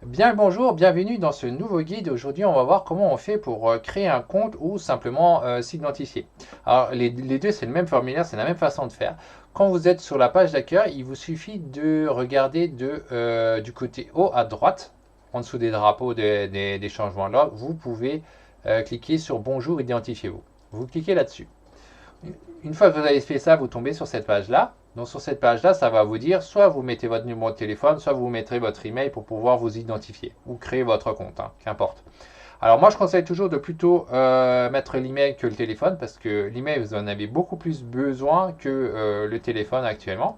Bien le bonjour, bienvenue dans ce nouveau guide. Aujourd'hui, on va voir comment on fait pour créer un compte ou simplement s'identifier. Alors, les deux, c'est le même formulaire, c'est la même façon de faire. Quand vous êtes sur la page d'accueil, il vous suffit de regarder du côté haut à droite, en dessous des drapeaux des changements de l'ordre, vous pouvez cliquer sur Bonjour, identifiez-vous. Vous cliquez là-dessus. Une fois que vous avez fait ça, vous tombez sur cette page-là. Donc sur cette page-là, ça va vous dire soit vous mettez votre numéro de téléphone, soit vous mettrez votre email pour pouvoir vous identifier ou créer votre compte, hein, qu'importe. Alors moi, je conseille toujours de plutôt mettre l'email que le téléphone parce que l'email, vous en avez beaucoup plus besoin que le téléphone actuellement.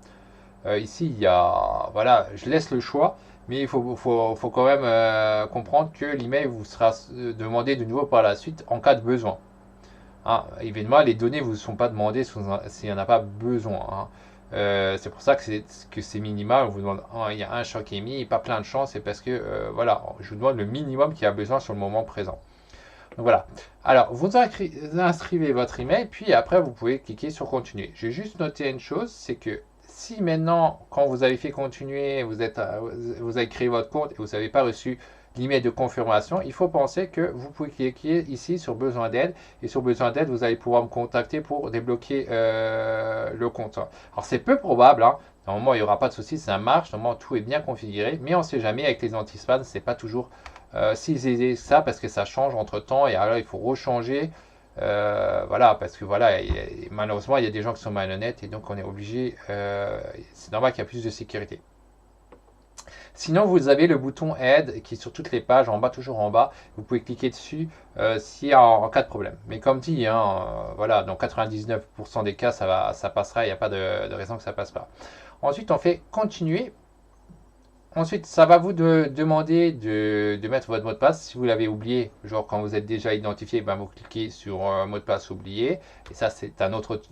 Ici, il y a, voilà, je laisse le choix, mais il faut quand même comprendre que l'email vous sera demandé de nouveau par la suite en cas de besoin. Hein, évidemment, les données ne vous sont pas demandées s'il n'y en a pas besoin. Hein. C'est pour ça que c'est minimal. On vous demande, il y a un champ qui est mis, et pas plein de champs. C'est parce que, voilà, je vous demande le minimum qu'il y a besoin sur le moment présent. Donc voilà. Alors, vous inscrivez votre email, puis après, vous pouvez cliquer sur continuer. J'ai juste noté une chose, c'est que si maintenant, quand vous avez fait continuer, vous avez créé votre compte et vous n'avez pas reçu l'email de confirmation, il faut penser que vous pouvez cliquer ici sur besoin d'aide. Et sur besoin d'aide, vous allez pouvoir me contacter pour débloquer le compte. Alors, c'est peu probable, hein. Normalement, il n'y aura pas de souci, ça marche. Normalement, tout est bien configuré. Mais on ne sait jamais, avec les anti-spam, c'est pas toujours si c'est ça, parce que ça change entre temps et alors il faut rechanger. Voilà, parce que voilà, malheureusement, il y a des gens qui sont malhonnêtes et donc on est obligé. C'est normal qu'il y a plus de sécurité. Sinon, vous avez le bouton aide qui est sur toutes les pages, en bas, toujours en bas. Vous pouvez cliquer dessus si en cas de problème. Mais comme dit, hein, voilà, dans 99% des cas, ça passera. Il n'y a pas de raison que ça passe pas. Ensuite, on fait continuer. Ensuite, ça va vous demander de mettre votre mot de passe. Si vous l'avez oublié, genre quand vous êtes déjà identifié, ben vous cliquez sur mot de passe oublié. Et ça, c'est un autre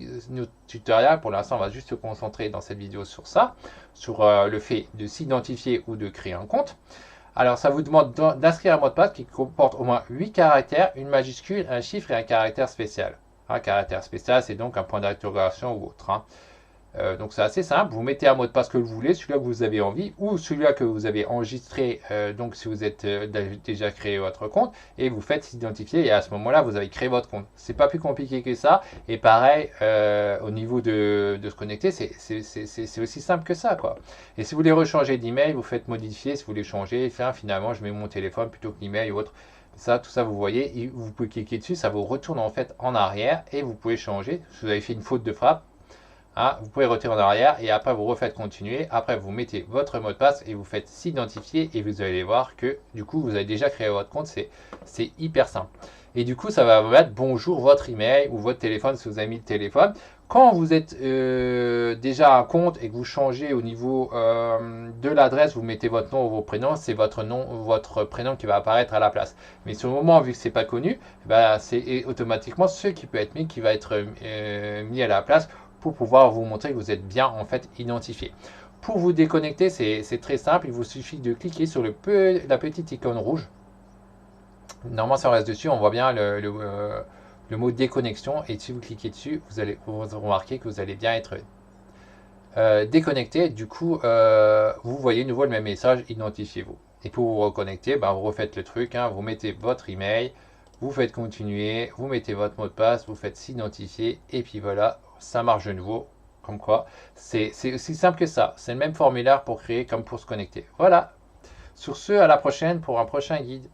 tutoriel. Pour l'instant, on va juste se concentrer dans cette vidéo sur ça, sur le fait de s'identifier ou de créer un compte. Alors, ça vous demande d'inscrire un mot de passe qui comporte au moins 8 caractères, une majuscule, un chiffre et un caractère spécial. Un caractère spécial, c'est donc un point d'interrogation ou autre. Hein. Donc c'est assez simple, vous mettez un mot de passe que vous voulez, celui-là que vous avez envie, ou celui-là que vous avez enregistré, donc si vous êtes déjà créé votre compte, et vous faites s'identifier, et à ce moment-là, vous avez créé votre compte. C'est pas plus compliqué que ça, et pareil, au niveau de se connecter, c'est aussi simple que ça, quoi. Et si vous voulez rechanger d'email, vous faites modifier, si vous voulez changer, finalement, je mets mon téléphone plutôt que l'email ou autre. Ça, tout ça, vous voyez, vous pouvez cliquer dessus, ça vous retourne en fait en arrière, et vous pouvez changer. Si vous avez fait une faute de frappe, hein, vous pouvez retirer en arrière et après vous refaites continuer. Après vous mettez votre mot de passe et vous faites s'identifier et vous allez voir que du coup vous avez déjà créé votre compte. C'est hyper simple. Et du coup ça va vous mettre bonjour votre email ou votre téléphone si vous avez mis le téléphone. Quand vous êtes déjà un compte et que vous changez au niveau de l'adresse, vous mettez votre nom ou vos prénoms, c'est votre nom ou votre prénom qui va apparaître à la place. Mais sur le moment, vu que c'est pas connu, bah, c'est automatiquement ce qui peut être mis qui va être mis à la place pour pouvoir vous montrer que vous êtes bien en fait identifié. Pour vous déconnecter, c'est très simple. Il vous suffit de cliquer sur la petite icône rouge. Normalement, si on reste dessus, on voit bien le mot déconnexion. Et si vous cliquez dessus, vous allez remarquer que vous allez bien être déconnecté. Du coup, vous voyez nouveau le même message, identifiez-vous. Et pour vous reconnecter, ben, vous refaites le truc. Hein, vous mettez votre email, vous faites continuer, vous mettez votre mot de passe, vous faites s'identifier. Et puis voilà, ça marche de nouveau. Comme quoi, c'est aussi simple que ça. C'est le même formulaire pour créer comme pour se connecter. Voilà. Sur ce, à la prochaine pour un prochain guide.